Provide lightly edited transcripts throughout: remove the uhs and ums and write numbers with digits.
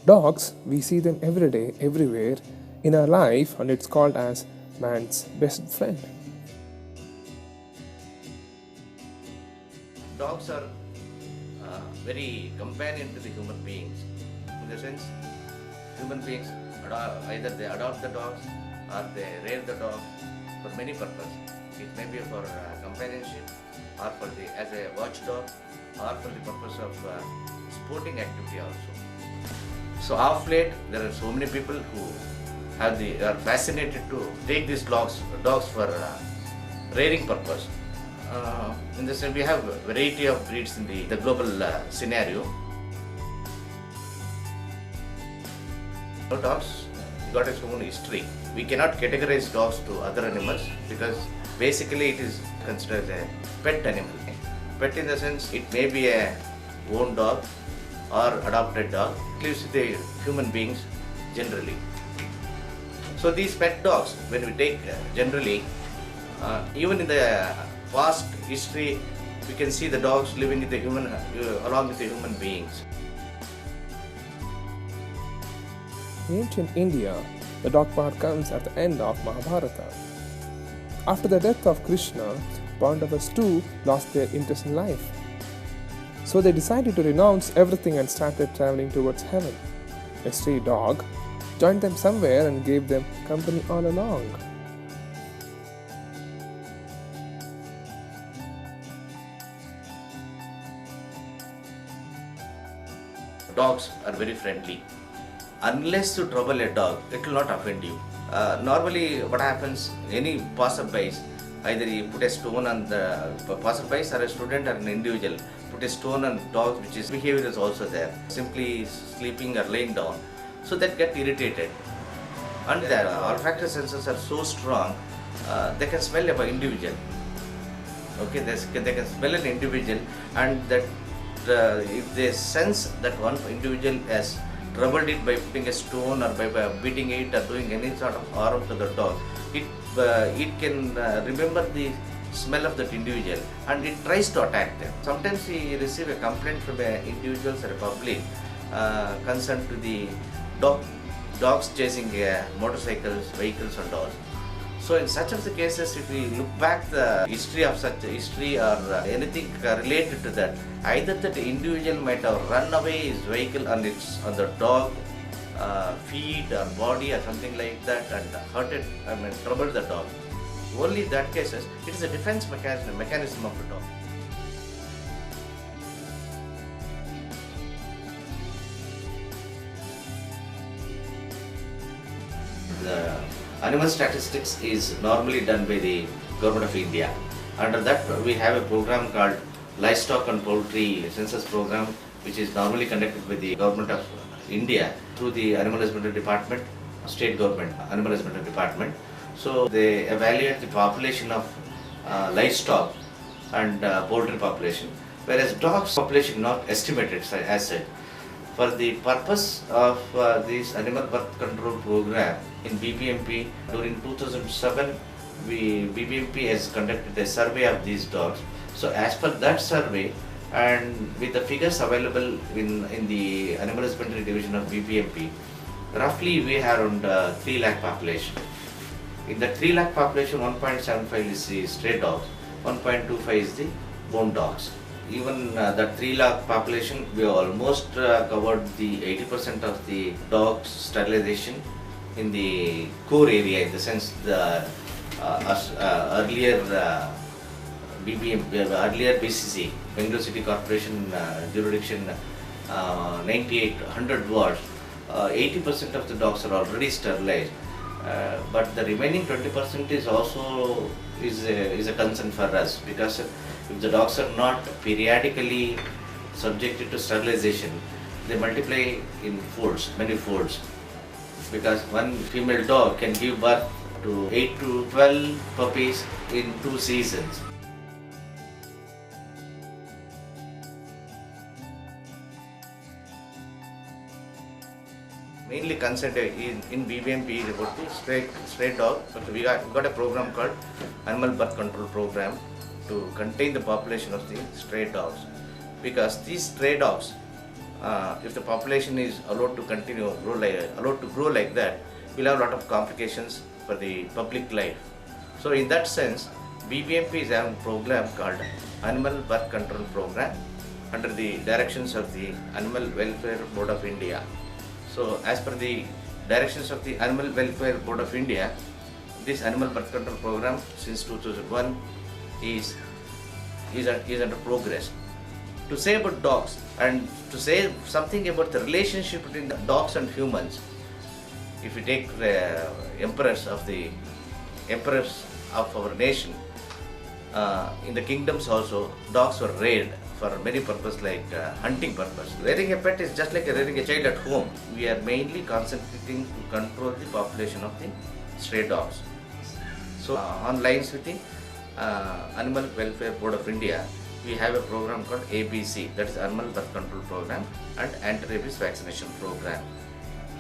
Dogs, we see them every day, everywhere in our life, and it's called as man's best friend. Dogs are very companion to the human beings. In the sense, human beings either they adopt the dogs or they rear the dog for many purposes. It may be for companionship, or for as a watchdog, or for the purpose of sporting activity also. So of late, there are so many people who are fascinated to take these dogs for rearing purpose. In this sense, we have a variety of breeds in the global scenario. Dogs got its own history. We cannot categorize dogs to other animals because basically it is considered a pet animal. Pet in the sense it may be a own dog or adopted dog. It lives with the human beings generally. So these pet dogs, when we take generally, even in the past history, we can see the dogs living with the human along with the human beings. In ancient India, the dog part comes at the end of Mahabharata. After the death of Krishna, Pandavas too lost their interest in life. So they decided to renounce everything and started traveling towards heaven. A stray dog joined them somewhere and gave them company all along. Dogs are very friendly. Unless you trouble a dog, it will not offend you. Normally what happens, any passerbys, either you put a stone on the passerbys or a student or an individual, put a stone on dogs, which is behavior is also there, simply sleeping or laying down, so that get irritated. And their olfactory senses are so strong, they can smell an individual. Okay, they can smell an individual, and that if they sense that one individual has troubled it by putting a stone or by beating it or doing any sort of harm to the dog, it can remember the smell of that individual and it tries to attack them. Sometimes we receive a complaint from individuals or a public concerned to the dogs chasing motorcycles, vehicles and all. So in such of the cases, if we look back the history of such history or anything related to that, either that individual might have run away his vehicle on the dog feet or body or something like that and troubled the dog. Only in that cases, it is a defense mechanism of the dog. The animal statistics is normally done by the Government of India. Under that, we have a program called Livestock and Poultry Census Program, which is normally conducted by the Government of India through the Animal Husbandry Department, State Government Animal Husbandry Department. So they evaluate the population of livestock and poultry population, whereas dogs population not estimated as such. For the purpose of this animal birth control program in BBMP during 2007, BBMP has conducted a survey of these dogs. So as per that survey and with the figures available in the Animal Husbandry Division of BBMP, roughly we have around 3 lakh population. In the 3 lakh population, 1.75 is the stray dogs, 1.25 is the bone dogs. Even that 3 lakh population, we almost covered the 80% of the dogs sterilization in the core area, in the sense the earlier BCC, Bengaluru City Corporation jurisdiction 9800 wards, 80% of the dogs are already sterilized. But the remaining 20% is also is a concern for us, because if the dogs are not periodically subjected to sterilization, they multiply in folds, many folds, because one female dog can give birth to 8 to 12 puppies in 2 seasons. Mainly concerned in BBMP is about the stray dog. But we got a program called Animal Birth Control Program to contain the population of the stray dogs, because these stray dogs if the population is allowed to allowed to grow like that, we'll have a lot of complications for the public life. So in that sense, BBMP is having a program called Animal Birth Control Program under the directions of the Animal Welfare Board of India. So as per the directions of the Animal Welfare Board of India, this Animal Birth Control Program since 2001 is under progress. To say about dogs and to say something about the relationship between the dogs and humans, if you take the emperors of our nation, in the kingdoms also, dogs were reared for many purposes like hunting purpose. Rearing a pet is just like rearing a child at home. We are mainly concentrating to control the population of the stray dogs. So on lines with the Animal Welfare Board of India, we have a program called ABC, that is Animal Birth Control Program and Anti-Rabies Vaccination Program.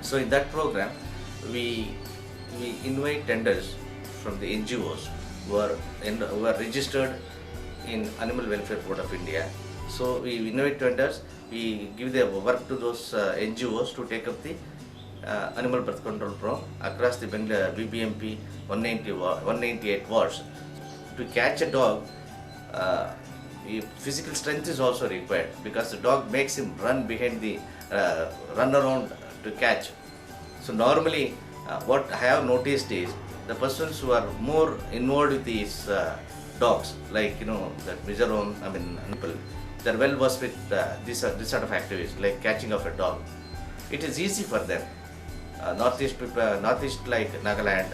So in that program, we invite tenders from the NGOs who are registered in Animal Welfare Board of India. So we invite tenders, we give the work to those NGOs to take up the Animal Birth Control Program across the BBMP 198 wards. To catch a dog, physical strength is also required because the dog makes him run around to catch. So normally what I have noticed is the persons who are more involved with these dogs, like that Mizoram, people, they're well versed with this sort of activities like catching of a dog. It is easy for them. Northeast like Nagaland,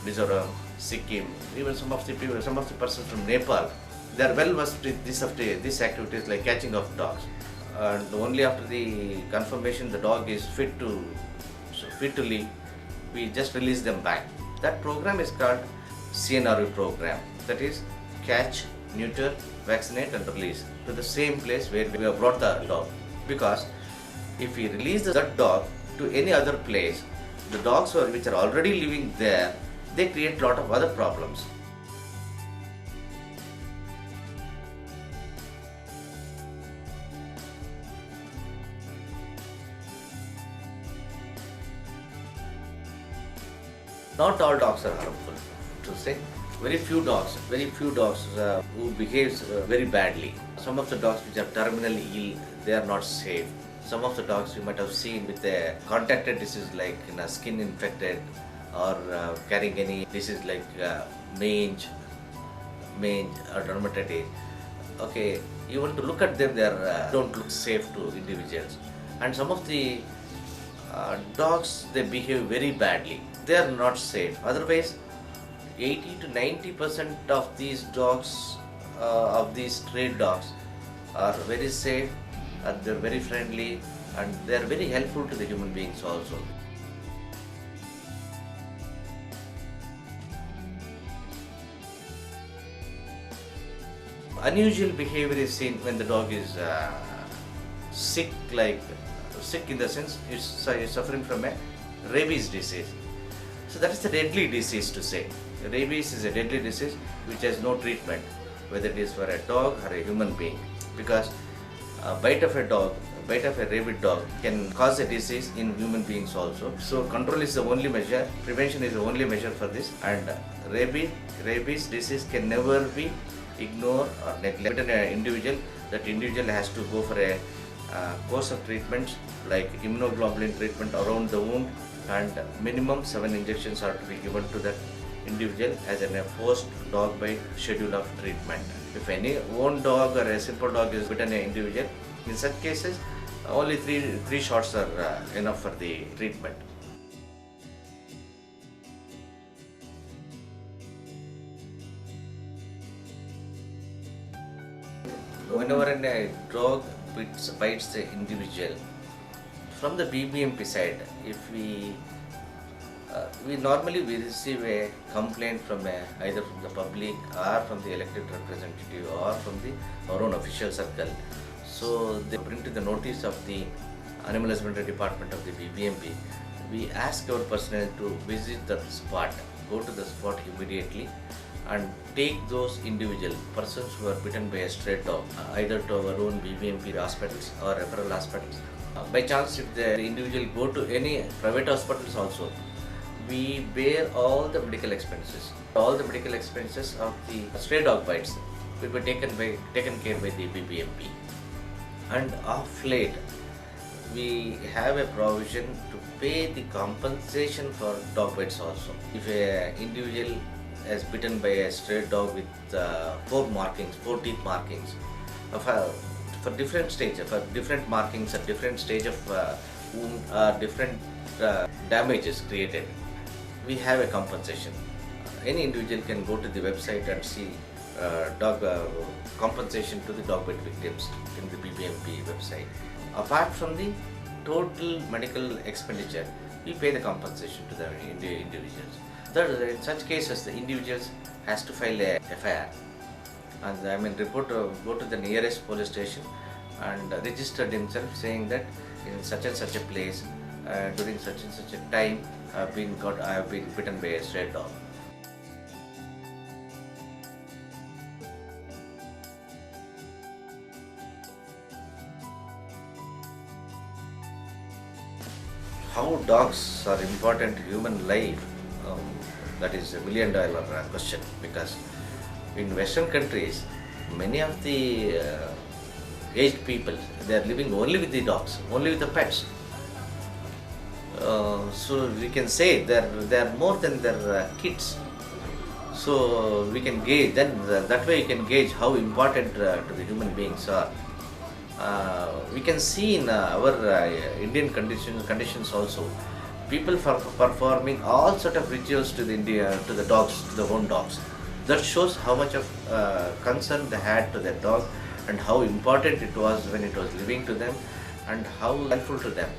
Mizoram, Sikkim, even some of the persons from Nepal, they are well versed with these activities like catching of dogs. And only after the confirmation the dog is fit to live, we just release them back. That program is called CNRV program, that is catch, neuter, vaccinate and release to the same place where we have brought the dog. Because if we release that dog to any other place, the dogs which are already living there, they create a lot of other problems. Not all dogs are harmful, to say. Very few dogs who behaves very badly. Some of the dogs which are terminally ill, they are not safe. Some of the dogs you might have seen with a contacted disease like skin infected or carrying any disease like mange or dermatitis. Okay, even to look at them, they don't look safe to individuals. And some of the dogs, they behave very badly. They are not safe. Otherwise, 80 to 90% of these dogs, of these stray dogs, are very safe and they're very friendly and they're very helpful to the human beings also. Unusual behavior is seen when the dog is sick in the sense is suffering from a rabies disease. So that is a deadly disease to say. Rabies is a deadly disease which has no treatment, whether it is for a dog or a human being, because a bite of a rabid dog can cause a disease in human beings also. So control is the only measure, prevention is the only measure for this, and rabies disease can never be ignored or neglected. An individual, that individual has to go for a course of treatments like immunoglobulin treatment around the wound, and minimum 7 injections are to be given to that individual as a post-dog bite schedule of treatment. If any one dog or a simple dog is bitten an individual, in such cases only three shots are enough for the treatment. Whenever a dog bites the individual, from the BBMP side, if we normally receive a complaint from either from the public or from the elected representative or from our own official circle. So they bring to the notice of the Animal Husbandry Department of the BBMP. We ask our personnel to visit the spot, go to the spot immediately and take those individual persons who are bitten by a stray dog either to our own BBMP hospitals or referral hospitals. By chance, if the individual go to any private hospitals also, we bear all the medical expenses. All the medical expenses of the stray dog bites will be taken care by the BBMP. And of late, we have a provision to pay the compensation for dog bites also. If an individual is bitten by a stray dog with four teeth markings, for different stages, for different markings at different stage of wound, different damages created, we have a compensation. Any individual can go to the website and see dog compensation to the dog bite victims in the BBMP website. Apart from the total medical expenditure, we pay the compensation to the individuals. Third, in such cases, the individuals has to file a FIR, and go to the nearest police station and register themselves, saying that in such and such a place during such and such a time I have been bitten by a stray dog. How dogs are important to human life? That is a $1,000,000 question, because in Western countries, many of the aged people, they are living only with the dogs, only with the pets. So we can say they are more than their kids. So we can gauge, that way you can gauge how important to the human beings are. We can see in our Indian conditions also, people performing all sort of rituals to the dogs, to their own dogs. That shows how much of concern they had to their dog, and how important it was when it was living to them, and how helpful to them.